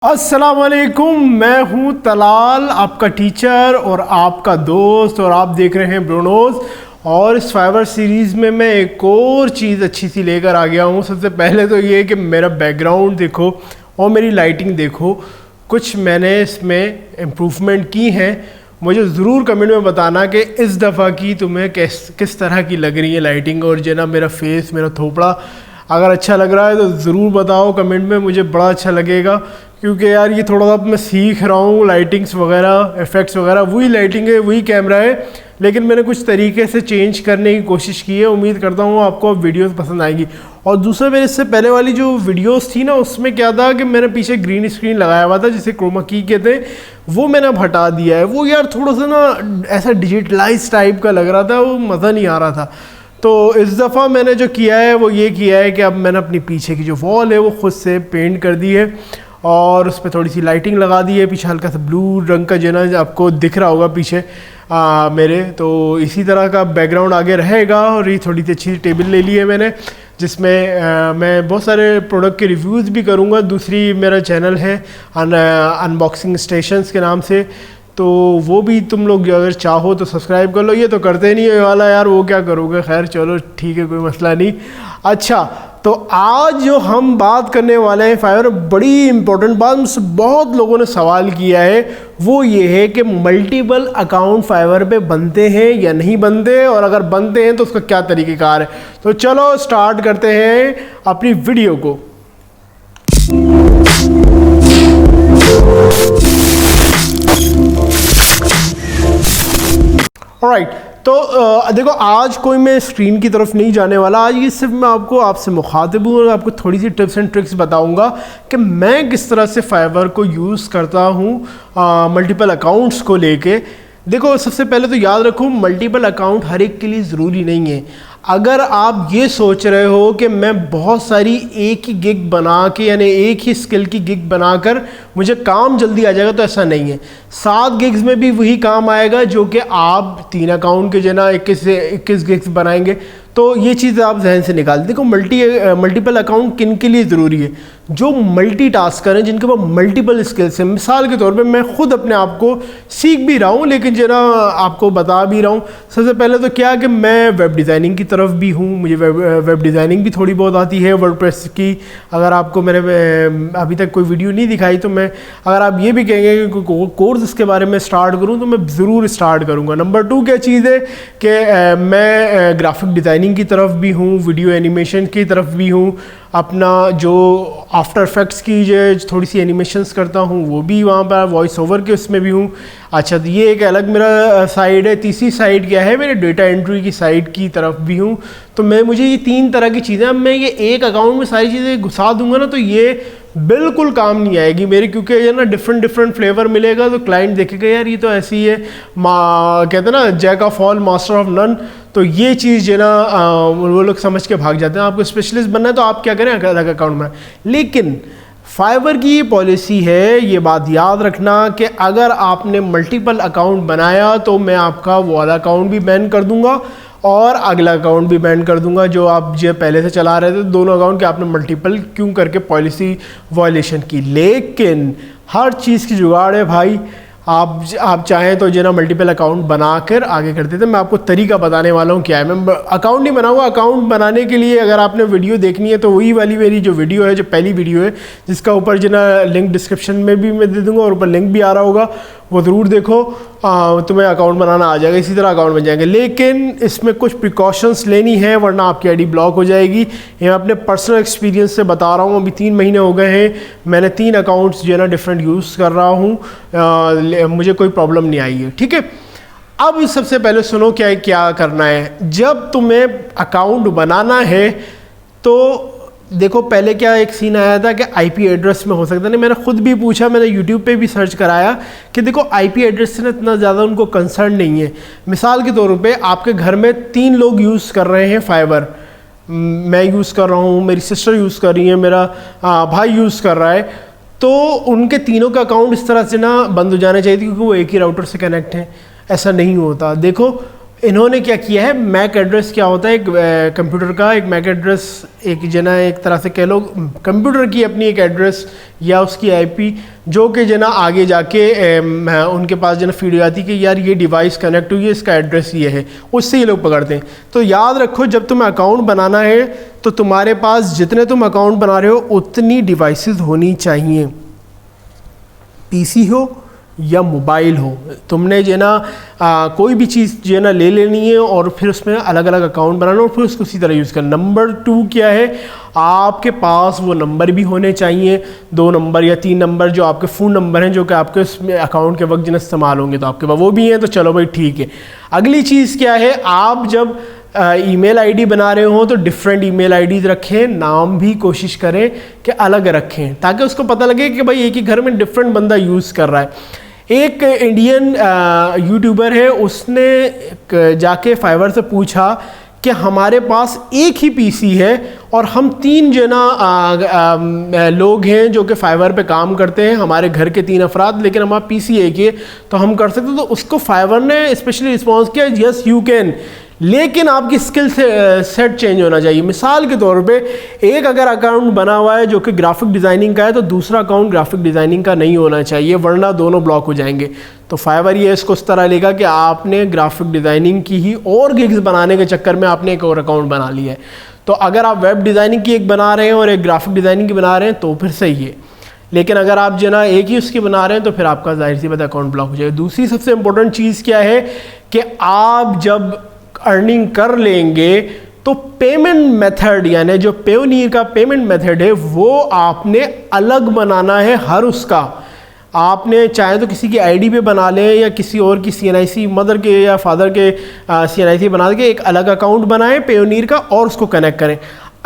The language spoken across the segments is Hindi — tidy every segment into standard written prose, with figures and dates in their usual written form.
अस्सलामुअलैकुम, मैं हूं तलाल, आपका टीचर और आपका दोस्त, और आप देख रहे हैं ब्रोनोज। और इस फाइवर सीरीज़ में मैं एक और चीज़ अच्छी सी लेकर आ गया हूं। सबसे पहले तो ये कि मेरा बैकग्राउंड देखो और मेरी लाइटिंग देखो, कुछ मैंने इसमें इम्प्रूवमेंट की हैं। मुझे ज़रूर कमेंट में बताना कि इस दफ़ा की तुम्हें किस तरह की लग रही है लाइटिंग, और जो ना मेरा फेस, मेरा थोपड़ा अगर अच्छा लग रहा है तो ज़रूर बताओ कमेंट में, मुझे बड़ा अच्छा लगेगा। क्योंकि यार ये थोड़ा सा मैं सीख रहा हूँ, लाइटिंग्स वगैरह, इफ़ेक्ट्स वगैरह, वही लाइटिंग है, वही कैमरा है, लेकिन मैंने कुछ तरीके से चेंज करने की कोशिश की है। उम्मीद करता हूँ आपको वीडियोस पसंद आएगी। और दूसरा, मेरे इससे पहले वाली जो वीडियोस थी ना, उसमें क्या था कि मैंने पीछे ग्रीन स्क्रीन लगाया हुआ था जिसे क्रोमा की कहते हैं, वो मैंने अब हटा दिया है। वो यार थोड़ा सा ना ऐसा डिजिटलाइज टाइप का लग रहा था, वो मज़ा नहीं आ रहा था। तो इस दफ़ा मैंने जो किया है वो ये किया है कि अब मैंने अपनी पीछे की जो वॉल है वो ख़ुद से पेंट कर दी है, और उस पर थोड़ी सी लाइटिंग लगा दी है। पीछे हल्का सा ब्लू रंग का जो ना आपको दिख रहा होगा पीछे मेरे, तो इसी तरह का बैकग्राउंड आगे रहेगा। और ये थोड़ी सी अच्छी टेबल ले ली है मैंने, जिसमें मैं बहुत सारे प्रोडक्ट के रिव्यूज़ भी करूँगा। दूसरी मेरा चैनल है अनबॉक्सिंग स्टेशंस के नाम से, तो वो भी तुम लोग अगर चाहो तो सब्सक्राइब कर लो। ये तो करते नहीं है वाला यार, वो क्या करोगे, खैर चलो ठीक है, कोई मसला नहीं। अच्छा, तो आज जो हम बात करने वाले हैं फाइवर, बड़ी इंपॉर्टेंट बात, मुझसे बहुत लोगों ने सवाल किया है, वो ये है कि मल्टीपल अकाउंट फाइवर पे बनते हैं या नहीं बनते, और अगर बनते हैं तो उसका क्या तरीक़ेकार है। तो चलो स्टार्ट करते हैं अपनी वीडियो को। ऑलराइट, तो देखो, आज कोई मैं स्क्रीन की तरफ नहीं जाने वाला। आज ये सिर्फ मैं आपसे मुखातिब हूँ और आपको थोड़ी सी टिप्स एंड ट्रिक्स बताऊँगा कि मैं किस तरह से फाइवर को यूज़ करता हूँ मल्टीपल अकाउंट्स को लेके। देखो, सबसे पहले तो याद रखो, मल्टीपल अकाउंट हर एक के लिए ज़रूरी नहीं है। अगर आप ये सोच रहे हो कि मैं बहुत सारी एक ही गिग बना के, यानी एक ही स्किल की गिग बनाकर मुझे काम जल्दी आ जाएगा, तो ऐसा नहीं है। 7 गिग्स में भी वही काम आएगा जो कि आप 3 अकाउंट के जो ना 21 गिग्स बनाएंगे। तो ये चीज़ आप जहन से निकाल। देखो, मल्टीपल अकाउंट किन के लिए ज़रूरी है? जो मल्टीटास्कर हैं, जिनके पास मल्टीपल स्किल्स हैं। मिसाल के तौर पे मैं खुद अपने आप को सीख भी रहा हूँ, लेकिन जो ना आपको बता भी रहा हूँ। सबसे पहले तो क्या कि मैं वेब डिज़ाइनिंग की तरफ भी हूँ, मुझे वेब डिज़ाइनिंग भी थोड़ी बहुत आती है, वर्डप्रेस की। अगर आपको मैंने अभी तक कोई वीडियो नहीं दिखाई, तो मैं, अगर आप ये भी कहेंगे कि कोर्स इसके बारे में स्टार्ट करूँ, तो मैं ज़रूर स्टार्ट करूँगा। नंबर 2 क्या चीज़ है कि मैं ग्राफिक डिज़ाइनिंग की तरफ भी हूँ, वीडियो एनिमेशन की तरफ भी हूँ। अपना जो आफ्टर इफेक्ट्स की जो थोड़ी सी एनिमेशंस करता हूँ, वो भी वहाँ पर वॉइस ओवर के उसमें भी हूँ। अच्छा, तो ये एक अलग मेरा साइड है। तीसरी साइड क्या है, मेरे डेटा एंट्री की साइड की तरफ भी हूँ। तो मुझे ये 3 तरह की चीज़ें, अब मैं ये एक अकाउंट में सारी चीज़ें घुसा दूंगा ना, तो ये बिल्कुल काम नहीं आएगी मेरी, क्योंकि ये ना डिफरेंट फ्लेवर मिलेगा, तो क्लाइंट देखेगा यार ये तो ऐसी है, कहते हैं ना jack of all master of none. तो ये चीज़ जो ना वो लोग समझ के भाग जाते हैं। आपको स्पेशलिस्ट बनना है तो आप क्या करें, अलग अकाउंट बनाएं। लेकिन फाइवर की ये पॉलिसी है, ये बात याद रखना कि अगर आपने मल्टीपल अकाउंट बनाया तो मैं आपका वो वाला अकाउंट भी बैन कर दूंगा और अगला अकाउंट भी बैन कर दूंगा जो आप जो पहले से चला रहे थे। दोनों अकाउंट के आपने मल्टीपल क्यों करके पॉलिसी वायलेशन की। लेकिन हर चीज़ की जुगाड़ है भाई। आप चाहें तो जो ना मल्टीपल अकाउंट बनाकर आगे कर देते। मैं आपको तरीका बताने वाला हूँ क्या है। मैं अकाउंट नहीं बनाऊंगा। अकाउंट बनाने के लिए अगर आपने वीडियो देखनी है तो वही वाली मेरी जो वीडियो है, जो पहली वीडियो है, जिसका ऊपर जो ना लिंक डिस्क्रिप्शन में भी मैं दे दूँगा और ऊपर लिंक भी आ रहा होगा, वो ज़रूर देखो। तुम्हें अकाउंट बनाना आ जाएगा, इसी तरह अकाउंट बन जाएंगे। लेकिन इसमें कुछ प्रिकॉशंस लेनी है, वरना आपकी आईडी ब्लॉक हो जाएगी। ये मैं अपने पर्सनल एक्सपीरियंस से बता रहा हूँ। अभी 3 महीने हो गए हैं, मैंने 3 अकाउंट्स जो है ना डिफरेंट यूज़ कर रहा हूँ, मुझे कोई प्रॉब्लम नहीं आई है। ठीक है, अब सबसे पहले सुनो क्या करना है। जब तुम्हें अकाउंट बनाना है तो देखो, पहले क्या एक सीन आया था कि आईपी एड्रेस में हो सकता नहीं। मैंने खुद भी पूछा, मैंने यूट्यूब पे भी सर्च कराया कि देखो आईपी एड्रेस से ना इतना ज़्यादा उनको कंसर्न नहीं है। मिसाल के तौर पे आपके घर में 3 लोग यूज़ कर रहे हैं फाइवर। मैं यूज़ कर रहा हूँ, मेरी सिस्टर यूज़ कर रही है, मेरा भाई यूज़ कर रहा है। तो उनके तीनों का अकाउंट इस तरह से ना बंद हो जाना चाहिए क्योंकि वो एक ही राउटर से कनेक्ट हैं। ऐसा नहीं होता। देखो, इन्होंने क्या किया है, मैक एड्रेस क्या होता है, एक कंप्यूटर का एक मैक एड्रेस, एक जना एक तरह से कह लो कंप्यूटर की अपनी एक एड्रेस या उसकी आईपी, जो कि जना आगे जाके उनके पास जना फीड हो जाती है कि यार ये डिवाइस कनेक्ट हुई है, इसका एड्रेस ये है, उससे ये लोग पकड़ते हैं। तो याद रखो, जब तुम्हें अकाउंट बनाना है तो तुम्हारे पास जितने तुम अकाउंट बना रहे हो उतनी डिवाइसेस होनी चाहिए, पीसी हो या मोबाइल हो। तुमने जो ना कोई भी चीज़ जो है ना ले लेनी है और फिर उसमें अलग अलग अकाउंट बनाना और फिर उसको उसी तरह यूज़ करना। नंबर 2 क्या है, आपके पास वो नंबर भी होने चाहिए, 2 नंबर या 3 नंबर जो आपके फ़ोन नंबर हैं, जो कि आपके उसमें अकाउंट के वक्त जिन्हें इस्तेमाल होंगे, तो आपके पास वो भी हैं, तो चलो भाई ठीक है। अगली चीज़ क्या है, आप जब ईमेल आईडी बना रहे हो तो डिफरेंट ईमेल आईडीज़ रखें, नाम भी कोशिश करें कि अलग रखें, ताकि उसको पता लगे कि भाई एक ही घर में डिफरेंट बंदा यूज़ कर रहा है। एक इंडियन यूट्यूबर है, उसने जाके फाइवर से पूछा कि हमारे पास एक ही पीसी है और हम 3 जना लोग हैं जो कि फाइवर पे काम करते हैं, हमारे घर के 3 अफराद, लेकिन हमारा पीसी एक ही है, तो हम कर सकते। तो उसको फाइवर ने स्पेशली रिस्पॉन्स किया, यस यू कैन, लेकिन आपकी स्किल सेट चेंज होना चाहिए। मिसाल के तौर पे एक अगर अकाउंट बना हुआ है जो कि ग्राफिक डिज़ाइनिंग का है, तो दूसरा अकाउंट ग्राफिक डिज़ाइनिंग का नहीं होना चाहिए, वरना दोनों ब्लॉक हो जाएंगे। तो फाइवर ये इसको इस तरह लेगा कि आपने ग्राफिक डिज़ाइनिंग की ही और गिग्स बनाने के चक्कर में आपने एक और अकाउंट बना लिया है। तो अगर आप वेब डिज़ाइनिंग की एक बना रहे हैं और एक ग्राफिक डिज़ाइनिंग की बना रहे हैं तो फिर सही है, लेकिन अगर आप जो ना एक ही उसकी बना रहे हैं तो फिर आपका जाहिर सी बात अकाउंट ब्लॉक हो जाएगा। दूसरी सबसे इंपॉर्टेंट चीज़ क्या है कि आप जब अर्निंग कर लेंगे तो पेमेंट मेथड, यानी जो पेयोनियर का पेमेंट मेथड है वो आपने अलग बनाना है। हर उसका आपने चाहे तो किसी की आईडी पे बना लें या किसी और की CNIC, मदर के या फादर के CNIC बना के एक अलग अकाउंट बनाएं पेयोनियर का और उसको कनेक्ट करें।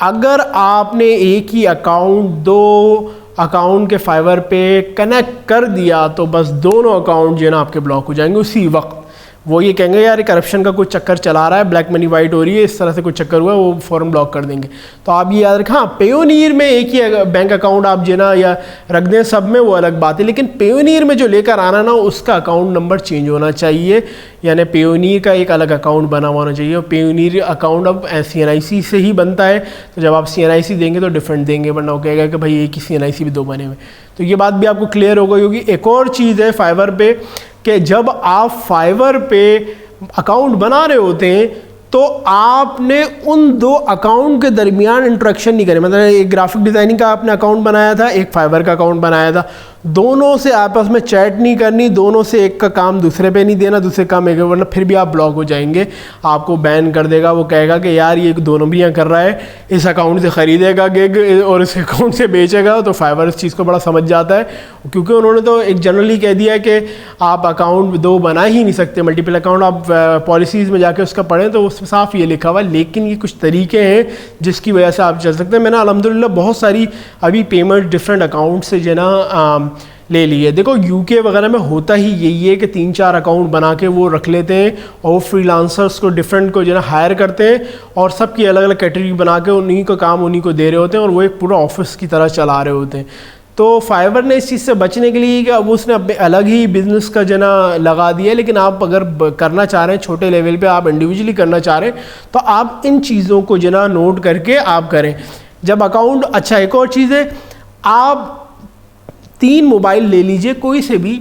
अगर आपने एक ही अकाउंट 2 अकाउंट के फाइवर पे कनेक्ट कर दिया तो बस दोनों अकाउंट जो है ना आपके ब्लॉक हो जाएंगे उसी वक्त। वो ये कहेंगे यार करप्शन का कुछ चक्कर चला रहा है, ब्लैक मनी वाइट हो रही है, इस तरह से कुछ चक्कर हुआ है, वो फ़ौरन ब्लॉक कर देंगे। तो आप ये याद रखें, हाँ पेयोनियर में एक ही बैंक अकाउंट आप जो ना या रख दें सब में, वो अलग बात है, लेकिन पेयोनियर में जो लेकर आना ना उसका अकाउंट नंबर चेंज होना चाहिए, यानी पेयोनियर का एक अलग अकाउंट बना हुआ होना चाहिए। और पेयोनियर अकाउंट अब CNIC से ही बनता है, तो जब आप CNIC देंगे तो डिफरेंट देंगे, वरना वो कहेगा कि भाई एक ही CNIC भी 2 बने हुए। तो ये बात भी आपको क्लियर हो गई होगी। एक और चीज़ है फाइवर पे कि जब आप फाइवर पे अकाउंट बना रहे होते हैं तो आपने उन 2 अकाउंट के दरमियान इंटरेक्शन नहीं करें। मतलब एक ग्राफिक डिज़ाइनिंग का आपने अकाउंट बनाया था, एक फाइवर का अकाउंट बनाया था, दोनों से आपस में चैट नहीं करनी, दोनों से एक का काम दूसरे पे नहीं देना, दूसरे काम एक, वरना फिर भी आप ब्लॉक हो जाएंगे, आपको बैन कर देगा। वो कहेगा कि यार ये दोनों भी यहाँ कर रहा है, इस अकाउंट से ख़रीदेगा गिग और इस अकाउंट से बेचेगा। तो फाइवर इस चीज़ को बड़ा समझ जाता है, क्योंकि उन्होंने तो एक जनरली कह दिया है कि आप अकाउंट 2 बना ही नहीं सकते, मल्टीपल अकाउंट। आप पॉलिसीज़ में जाके उसका पढ़ें तो उसमें साफ़ ये लिखा हुआ है, लेकिन ये कुछ तरीके हैं जिसकी वजह से आप चल सकते हैं। मैंने अल्हम्दुलिल्लाह बहुत सारी अभी पेमेंट डिफरेंट अकाउंट से जो ना ले लिए। देखो यूके वगैरह में होता ही यही है कि 3-4 अकाउंट बना के वो रख लेते हैं और फ्रीलांसर्स को डिफरेंट को जो है हायर करते हैं और सबकी अलग अलग कैटेगरी बना के उन्हीं को काम उन्हीं को दे रहे होते हैं और वो एक पूरा ऑफिस की तरह चला रहे होते हैं। तो फाइवर ने इस चीज़ से बचने के लिए कि अब उसने अपने अलग ही बिज़नेस का जना लगा दिया है, लेकिन आप अगर करना चाह रहे हैं छोटे लेवल पे, आप इंडिविजुअली करना चाह रहे हैं तो आप इन चीज़ों को जना नोट करके आप करें जब अकाउंट। अच्छा एक और चीज़ है, आप 3 मोबाइल ले लीजिए कोई से भी,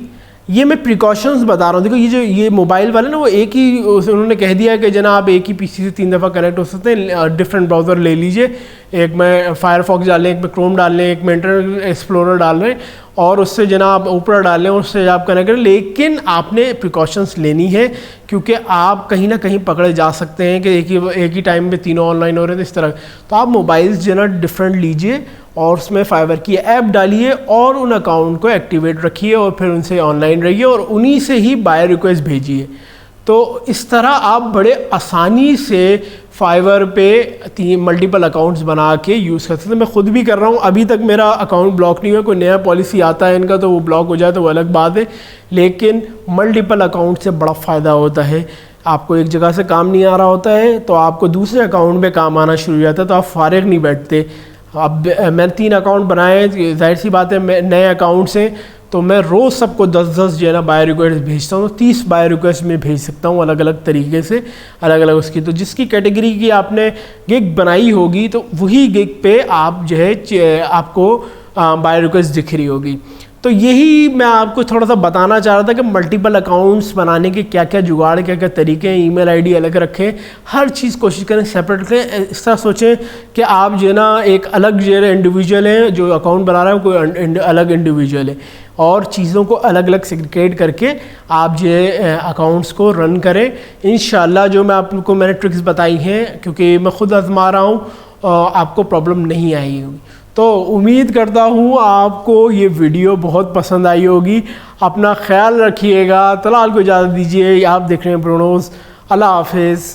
ये मैं प्रिकॉशंस बता रहा हूँ। देखो ये मोबाइल वाले ना वो एक ही उन्होंने कह दिया कि जना आप एक ही पीसी से 3 दफ़ा कनेक्ट हो सकते हैं। डिफरेंट ब्राउज़र ले लीजिए, एक में फायरफॉक्स डाल लें, एक में क्रोम डाल लें, एक में इंटरनेट एक्सप्लोरर डाल लें और उससे जना आप ऊपर डाल लें और उससे आप कनेक्ट करें। लेकिन आपने प्रिकॉशंस लेनी है क्योंकि आप कहीं ना कहीं पकड़े जा सकते हैं कि एक ही टाइम में तीनों ऑनलाइन हो रहे थे इस तरह। तो आप मोबाइल्स जना डिफरेंट लीजिए और उसमें फाइवर की ऐप डालिए और उन अकाउंट को एक्टिवेट रखिए और फिर उनसे ऑनलाइन रहिए और उन्हीं से ही बाय रिक्वेस्ट भेजिए। तो इस तरह आप बड़े आसानी से फाइवर पे 3 मल्टीपल अकाउंट्स बना के यूज़ कर सकते हैं। मैं ख़ुद भी कर रहा हूँ, अभी तक मेरा अकाउंट ब्लॉक नहीं हुआ। कोई नया पॉलिसी आता है इनका तो वो ब्लॉक हो जाए तो वो अलग बात है, लेकिन मल्टीपल अकाउंट से बड़ा फ़ायदा होता है। आपको एक जगह से काम नहीं आ रहा होता है तो आपको दूसरे अकाउंट में काम आना शुरू हो जाता है, तो आप फारिग नहीं बैठते। अब मैंने 3 अकाउंट बनाए, जाहिर सी बात है नए अकाउंट से तो मैं रोज़ सबको 10-10 जो है ना बायो रिक्वेस्ट भेजता हूँ, तो 30 बायो रिक्वेस्ट में भेज सकता हूँ अलग अलग तरीके से, अलग अलग उसकी। तो जिसकी कैटेगरी की आपने गिग बनाई होगी तो वही गिग पे आप जो है आपको बायो रिक्वेस्ट दिख रही होगी। तो यही मैं आपको थोड़ा सा बताना चाह रहा था कि मल्टीपल अकाउंट्स बनाने के क्या क्या जुगाड़, क्या क्या तरीके हैं। ईमेल आईडी अलग रखें, हर चीज़ कोशिश करें सेपरेट रखें। इस तरह सोचें कि आप जो है ना एक अलग जो है इंडिविजुअल है, जो अकाउंट बना रहा है कोई अलग इंडिविजुअल है, और चीज़ों को अलग अलग सेग्रीगेट करके आप जो है अकाउंट्स को रन करें। इंशाल्लाह जो मैंने ट्रिक्स बताई हैं, क्योंकि मैं ख़ुद आजमा रहा हूँ, आपको प्रॉब्लम नहीं आई होगी। तो उम्मीद करता हूँ आपको ये वीडियो बहुत पसंद आई होगी। अपना ख्याल रखिएगा। तलाल को इजाज़त दीजिए। आप देख रहे हैं प्रोनोस। अल्लाह हाफिज़।